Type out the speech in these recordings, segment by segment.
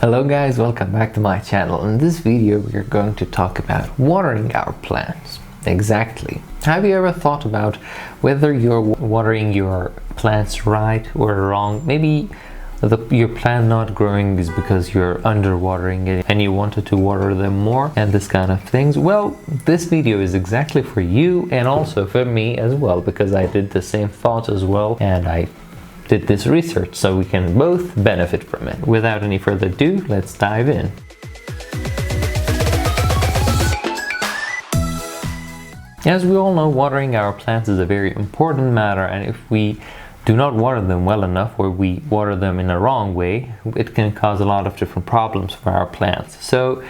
Hello guys, welcome back to my channel. In this video we are going to talk about watering our plants. Exactly. Have you ever thought about whether you're watering your plants right or wrong? Maybe your plant not growing is because you're underwatering it and you wanted to water them more and this kind of things. Well, this video is exactly for you and also for me as well, because I did the same thought as well and I did this research, so we can both benefit from it. Without any further ado, let's dive in. As we all know, watering our plants is a very important matter, and if we do not water them well enough, or we water them in a wrong way, it can cause a lot of different problems for our plants. So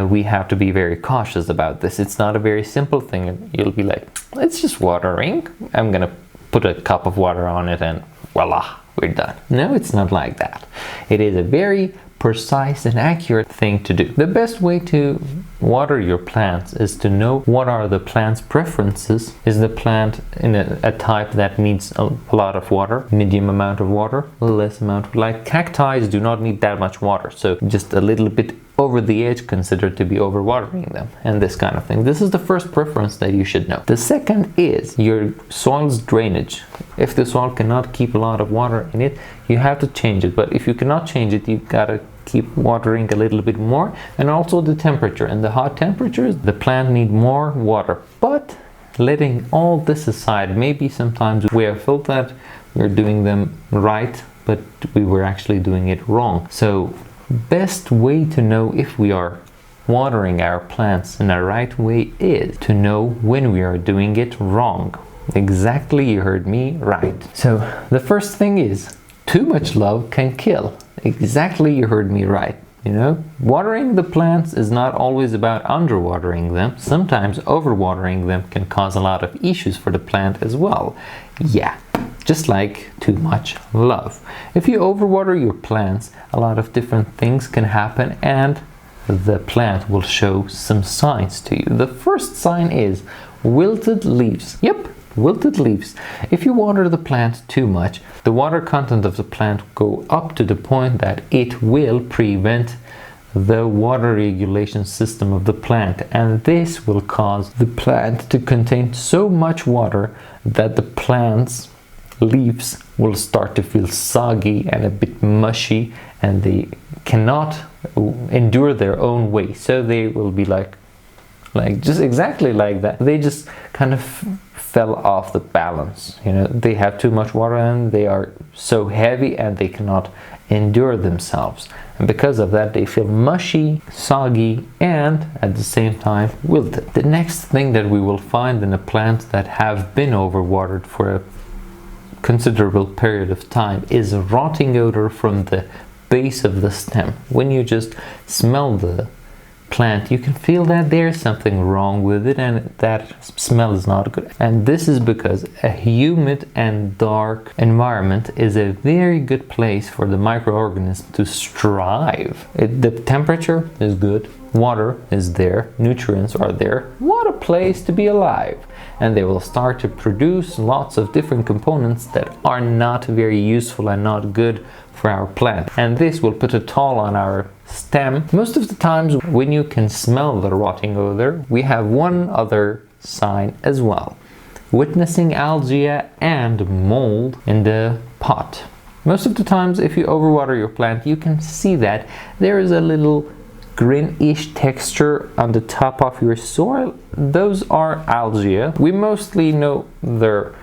we have to be very cautious about this. It's not a very simple thing. You'll be like, it's just watering. I'm gonna put a cup of water on it and voila, we're done. No, it's not like that. It is a very precise and accurate thing to do. The best way to water your plants is to know what are the plant's preferences. Is the plant in a type that needs a lot of water, medium amount of water, less amount? Like cacti do not need that much water, so just a little bit over the edge considered to be overwatering them, and this kind of thing. This is the first preference that you should know. The second is your soil's drainage. If the soil cannot keep a lot of water in it, you have to change it. But if you cannot change it, you gotta keep watering a little bit more. And also the temperature. In the hot temperatures, the plant need more water. But letting all this aside, maybe sometimes we have felt that we're doing them right, but we were actually doing it wrong. So best way to know if we are watering our plants in the right way is to know when we are doing it wrong. Exactly, you heard me right. So the first thing is, too much love can kill. Exactly, you heard me right. You know, watering the plants is not always about underwatering them. Sometimes overwatering them can cause a lot of issues for the plant as well. Yeah, just like too much love. If you overwater your plants, a lot of different things can happen and the plant will show some signs to you. The first sign is wilted leaves. Yep, wilted leaves. If you water the plant too much, the water content of the plant go up to the point that it will prevent the water regulation system of the plant, and this will cause the plant to contain so much water that the plant's leaves will start to feel soggy and a bit mushy, and they cannot endure their own weight. So they will be like just exactly like that. They just kind of fell off the balance. You know, they have too much water and they are so heavy and they cannot endure themselves. And because of that, they feel mushy, soggy, and at the same time wilted. The next thing that we will find in the plants that have been overwatered for a considerable period of time is a rotting odor from the base of the stem. When you just smell the plant, you can feel that there's something wrong with it and that smell is not good. And this is because a humid and dark environment is a very good place for the microorganisms to strive. The temperature is good, water is there, nutrients are there. What a place to be alive! And they will start to produce lots of different components that are not very useful and not good for our plant. And this will put a toll on our stem. Most of the times when you can smell the rotting odor, we have one other sign as well. Witnessing algae and mold in the pot. Most of the times if you overwater your plant, you can see that there is a little greenish texture on the top of your soil. Those are algae. We mostly know their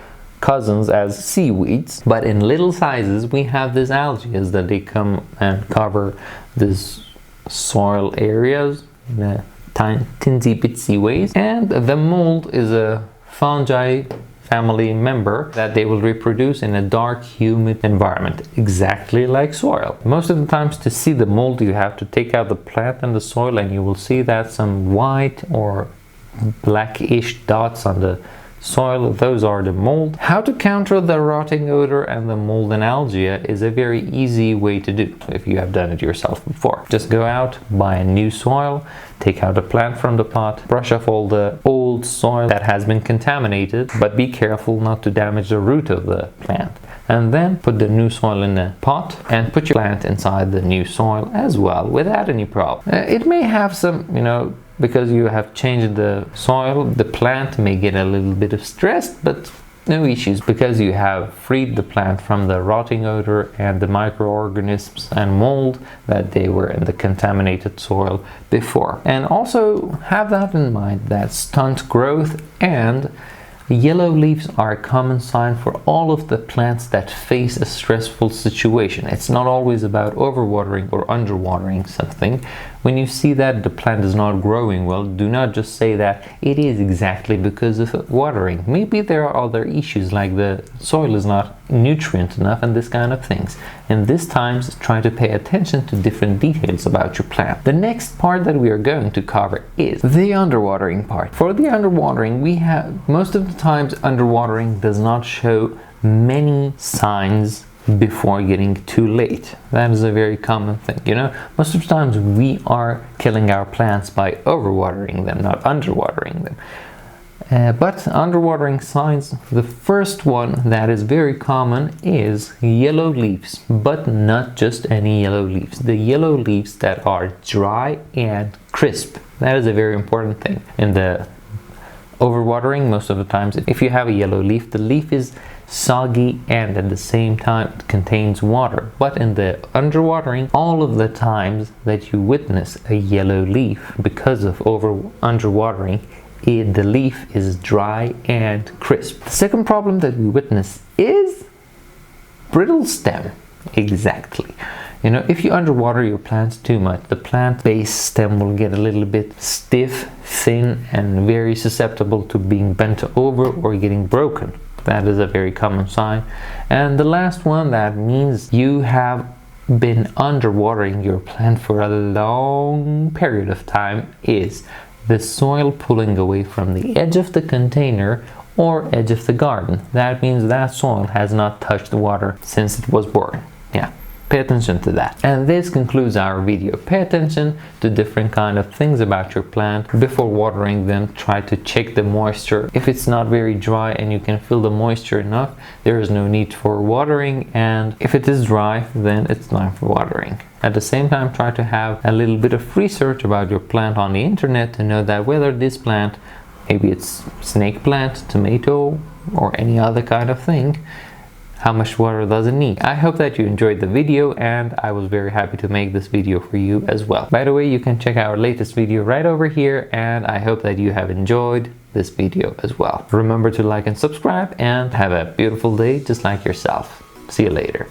cousins as seaweeds, but in little sizes we have these algae that they come and cover these soil areas in a teensy bitsy ways. And the mold is a fungi family member that they will reproduce in a dark, humid environment, exactly like soil. Most of the times to see the mold, you have to take out the plant and the soil, and you will see that some white or blackish dots on the soil. Those are the mold. How to counter the rotting odor and the mold and algae is a very easy way to do if you have done it yourself before. Just go out, buy a new soil, take out a plant from the pot, brush off all the old soil that has been contaminated, but be careful not to damage the root of the plant. and then put the new soil in a pot and put your plant inside the new soil as well without any problem. It may have some, because you have changed the soil, the plant may get a little bit of stress, but no issues, because you have freed the plant from the rotting odor and the microorganisms and mold that they were in the contaminated soil before. And also have that in mind that stunt growth and yellow leaves are a common sign for all of the plants that face a stressful situation. It's not always about overwatering or underwatering something. When you see that the plant is not growing well, do not just say that it is exactly because of watering. Maybe there are other issues like the soil is not nutrient enough and this kind of things. In these times, try to pay attention to different details about your plant. The next part that we are going to cover is the underwatering part. For the underwatering, we have most of the times underwatering does not show many signs before getting too late. That is a very common thing. Most of the times we are killing our plants by overwatering them, not underwatering them. But underwatering signs, the first one that is very common is yellow leaves, but not just any yellow leaves. The yellow leaves that are dry and crisp. That is a very important thing. In the overwatering, most of the times, if you have a yellow leaf, the leaf is soggy and at the same time it contains water. But in the underwatering, all of the times that you witness a yellow leaf because of underwatering, the leaf is dry and crisp. The second problem that we witness is brittle stem. Exactly. If you underwater your plants too much, the plant base stem will get a little bit stiff, thin, and very susceptible to being bent over or getting broken. That is a very common sign. And the last one that means you have been underwatering your plant for a long period of time is the soil pulling away from the edge of the container or edge of the garden. That means that soil has not touched the water since it was born. Yeah. Pay attention to that. And this concludes our video. Pay attention to different kind of things about your plant. Before watering them, try to check the moisture. If it's not very dry and you can feel the moisture enough, there is no need for watering. And if it is dry, then it's time for watering. At the same time, try to have a little bit of research about your plant on the internet to know that whether this plant, maybe it's snake plant, tomato, or any other kind of thing, how much water does it need. I hope that you enjoyed the video, and I was very happy to make this video for you as well. By the way, you can check our latest video right over here, and I hope that you have enjoyed this video as well. Remember to like and subscribe, and have a beautiful day just like yourself. See you later.